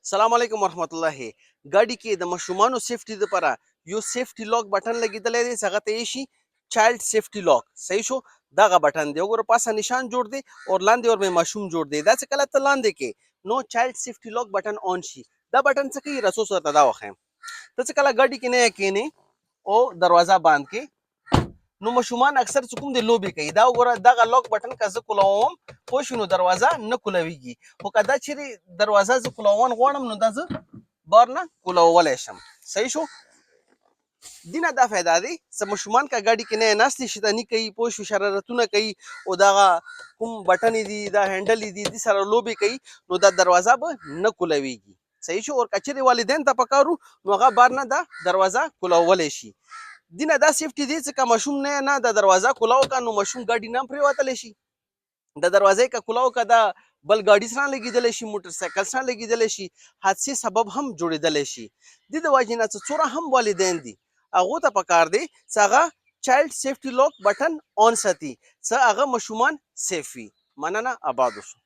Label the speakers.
Speaker 1: سلام علیکم ورحمت الله. ګاډي کې د ماشومانو سیفټي لپاره یو سیفټي لاک بټن لګیدلی دی چې هغه ته یې شي چایلډ سیفټي لاک. صحیح شو؟ دغه بټن دی وګوره پاسه نشان جوړ دی او لاندې ورباندې ماشوم جوړ دی. دا چې کله ته لاندې کې نو چایلډ سیفټي لاک بټن آن شي. دا بټن څه کوي رسو سره ته دا وښیم. ته چې کله ګاډي کې نه کښېنې او دروازه بند کې نو ماشومان اکثر چې کوم دی لوبې کوي. دا وګوره دغه لاک بټن که زه کولوم پوه شو نو دروازه نه کولویږي. خو که دا چیرې دروازه زه کولول غواړم نو دا زه بار نه کولولی شم. صحیح شو؟ دینه دا فایده دی چې ماشومان که ګاډي کې نه ناست دي شیطاني کوي پوه شو شرارتونه کوي او دغه کوم بټنې دي دا هینډلې دي دې سره لوبې کوي نو دا دروازه به نه کولویږي. صحیح شو؟ او که چیرې والدین ته پکار وو نو هغه بار نه دا دروازه کولولی شي. دینه دا سیفټي دی چې که ماشوم نه دا دروازه کولاو که نو ماشوم ګاډي نه هم پرېوتلی شي. د دروازې که کولاو که دا بل ګاډي سره لګېدلی شي موټر سایکل سره لګېدلی شي حادثې سبب هم جوړېدلی شي. دې د وجې نه چې څومره هم والدین دي هغو ته پکار دی چې هغه چایلډ سیفټي لاک بټن آن ساتي چې هغه ماشومان سیف وي. مننه، آباد اوسو.